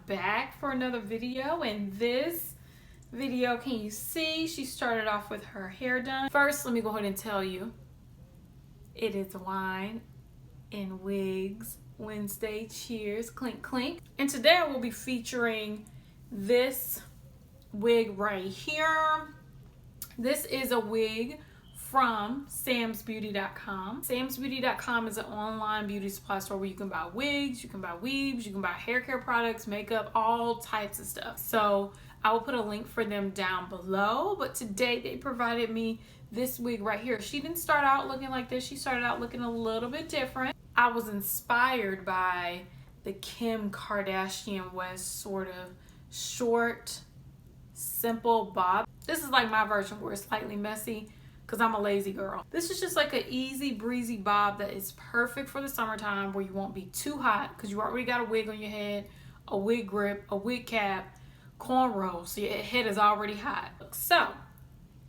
back for another video. In this video, can you see she started off with her hair done? First, let me go ahead and tell you, it is Wine and Wigs Wednesday. Cheers, clink clink. And today I will be featuring this wig right here. This is a wig from SAMSBEAUTY.com. SAMSBEAUTY.com is an online beauty supply store where you can buy wigs, you can buy weaves, you can buy hair care products, makeup, all types of stuff. So I will put a link for them down below. But today they provided me this wig right here. She didn't start out looking like this. She started out looking a little bit different. I was inspired by the Kim Kardashian West sort of short, simple bob. This is like my version where it's slightly messy because I'm a lazy girl. This is just like an easy breezy bob that is perfect for the summertime where you won't be too hot because you already got a wig on your head, a wig grip, a wig cap, cornrows, so your head is already hot. So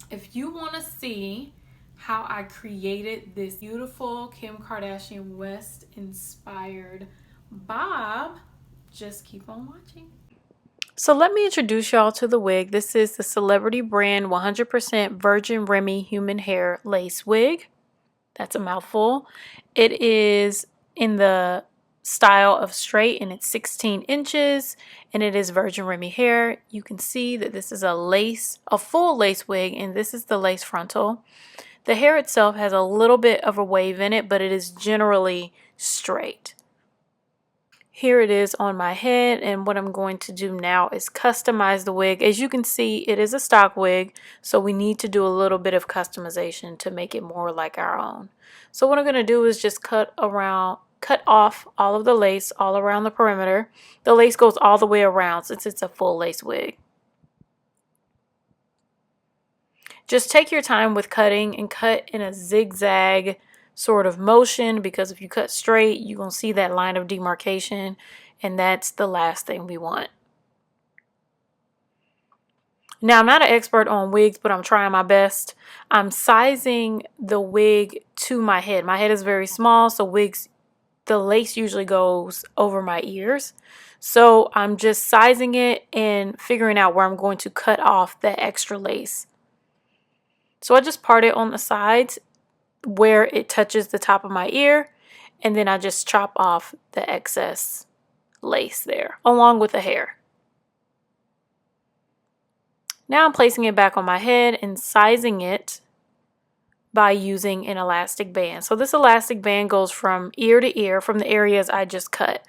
if you want to see how I created this beautiful Kim Kardashian West inspired bob, just keep on watching. So let me introduce y'all to the wig. This is the celebrity brand 100% virgin Remi human hair lace wig. That's a mouthful. It is in the style of straight and it's 16 inches and it is virgin Remi hair. You can see that this is a full lace wig, and this is the lace frontal. The hair itself has a little bit of a wave in it, but it is generally straight. Here it is on my head, and what I'm going to do now is customize the wig. As you can see, it is a stock wig, so we need to do a little bit of customization to make it more like our own. So what I'm going to do is just cut off all of the lace all around the perimeter. The lace goes all the way around since it's a full lace wig. Just take your time with cutting and cut in a zigzag sort of motion, because if you cut straight, you're going to see that line of demarcation, and that's the last thing we want. Now, I'm not an expert on wigs, but I'm trying my best. I'm sizing the wig to my head. My head is very small, so the lace usually goes over my ears. So I'm just sizing it and figuring out where I'm going to cut off the extra lace. So I just part it on the sides where it touches the top of my ear, and then I just chop off the excess lace there along with the hair. Now I'm placing it back on my head and sizing it by using an elastic band. So this elastic band goes from ear to ear from the areas I just cut.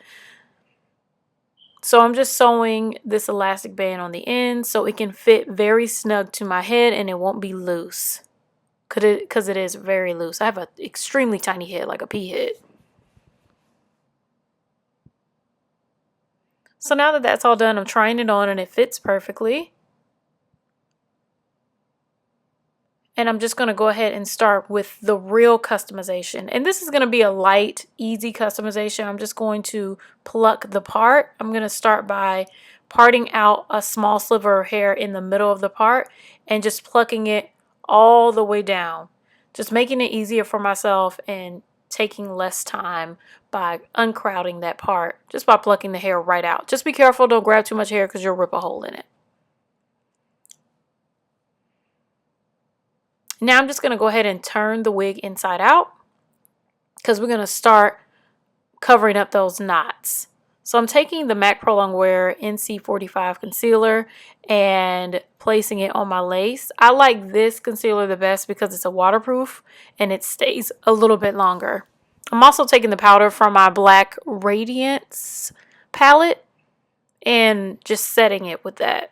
So I'm just sewing this elastic band on the end so it can fit very snug to my head and it won't be loose. Because it is very loose. I have an extremely tiny head, like a pea head. So now that that's all done, I'm trying it on and it fits perfectly. And I'm just going to go ahead and start with the real customization. And this is going to be a light, easy customization. I'm just going to pluck the part. I'm going to start by parting out a small sliver of hair in the middle of the part and just plucking it all the way down, just making it easier for myself and taking less time by uncrowding that part just by plucking the hair right out. Just be careful, don't grab too much hair because you'll rip a hole in it. Now I'm just going to go ahead and turn the wig inside out because we're going to start covering up those knots. So I'm taking the MAC Pro Longwear NC45 concealer and placing it on my lace. I like this concealer the best because it's a waterproof and it stays a little bit longer. I'm also taking the powder from my Black Radiance palette and just setting it with that.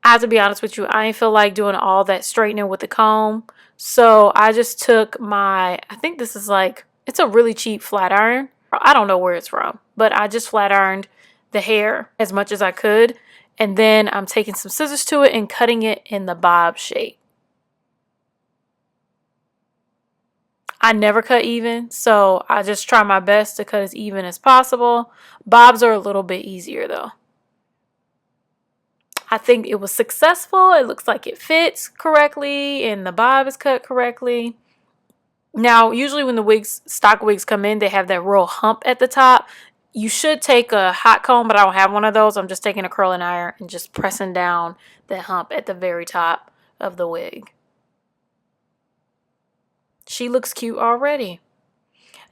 I have to be honest with you, I ain't feel like doing all that straightening with the comb. So I just took I think this is it's a really cheap flat iron. I don't know where it's from, but I just flat ironed the hair as much as I could. And then I'm taking some scissors to it and cutting it in the bob shape. I never cut even, so I just try my best to cut as even as possible. Bobs are a little bit easier though. I think it was successful. It looks like it fits correctly and the bob is cut correctly. Now, usually when the stock wigs come in, they have that real hump at the top. You should take a hot comb, but I don't have one of those. I'm just taking a curling iron and just pressing down the hump at the very top of the wig. She looks cute already.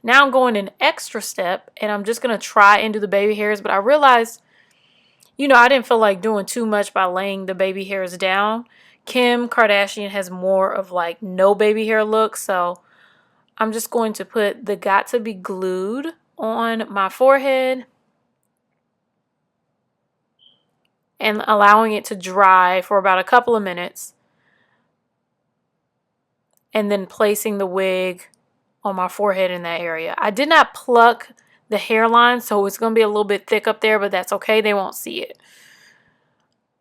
Now I'm going an extra step, and I'm just going to try and do the baby hairs, but I realized, you know, I didn't feel like doing too much by laying the baby hairs down. Kim Kardashian has more of like no baby hair look, so I'm just going to put the Got to Be Glued on my forehead and allowing it to dry for about a couple of minutes, and then placing the wig on my forehead in that area. I did not pluck the hairline, so it's going to be a little bit thick up there, but that's okay. They won't see it.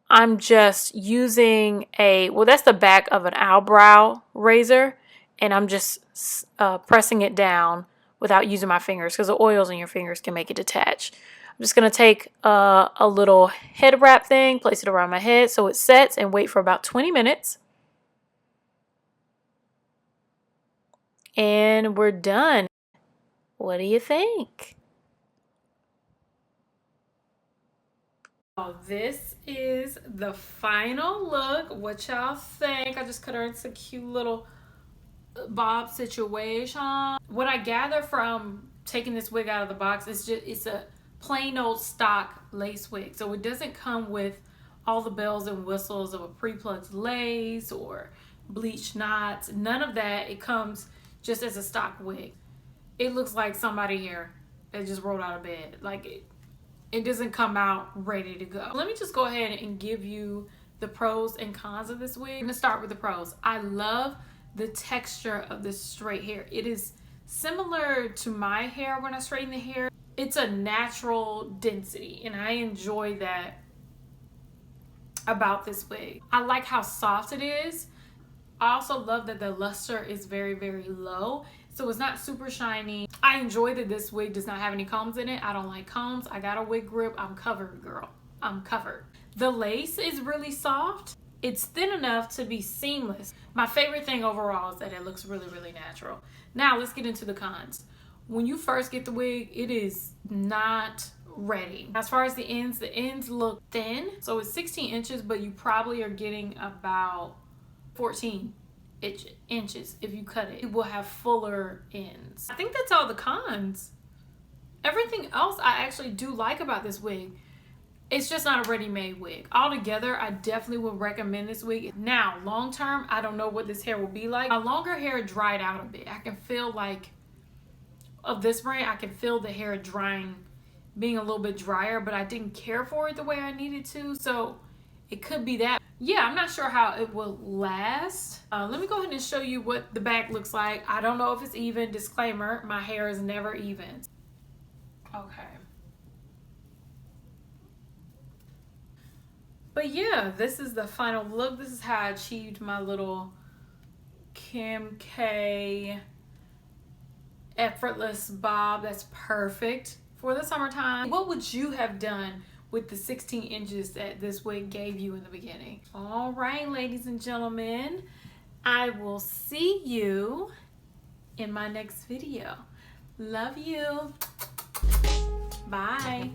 I'm just using that's the back of an eyebrow razor, and I'm just pressing it down without using my fingers because the oils in your fingers can make it detach. I'm just going to take a little head wrap thing, place it around my head so it sets, and wait for about 20 minutes. And we're done. What do you think? Oh, this is the final look. What y'all think? I just cut her into a cute little bob situation. What I gather from taking this wig out of the box is it's a plain old stock lace wig. So it doesn't come with all the bells and whistles of a pre-plucked lace or bleached knots. None of that. It comes just as a stock wig. It looks like somebody here that just rolled out of bed. Like it doesn't come out ready to go. Let me just go ahead and give you the pros and cons of this wig. I'm gonna start with the pros. I love the texture of this straight hair. It is similar to my hair when I straighten the hair. It's a natural density, and I enjoy that about this wig. I like how soft it is. I also love that the luster is very, very low, so it's not super shiny. I enjoy that this wig does not have any combs in it. I don't like combs. I got a wig grip. I'm covered, girl. I'm covered. The lace is really soft. It's thin enough to be seamless. My favorite thing overall is that it looks really, really natural. Now let's get into the cons. When you first get the wig, it is not ready. As far as the ends look thin. So it's 16 inches, but you probably are getting about 14 inches if you cut it. It will have fuller ends. I think that's all the cons. Everything else I actually do like about this wig. It's just not a ready-made wig. Altogether, I definitely would recommend this wig. Now, long term, I don't know what this hair will be like. My longer hair dried out a bit. I can feel like, of this brand, I can feel the hair drying, being a little bit drier, but I didn't care for it the way I needed to. So it could be that. Yeah, I'm not sure how it will last. Let me go ahead and show you what the back looks like. I don't know if it's even. Disclaimer, my hair is never even. Okay. But yeah, this is the final look. This is how I achieved my little Kim K effortless bob. That's perfect for the summertime. What would you have done with the 16 inches that this wig gave you in the beginning? All right, ladies and gentlemen, I will see you in my next video. Love you. Bye.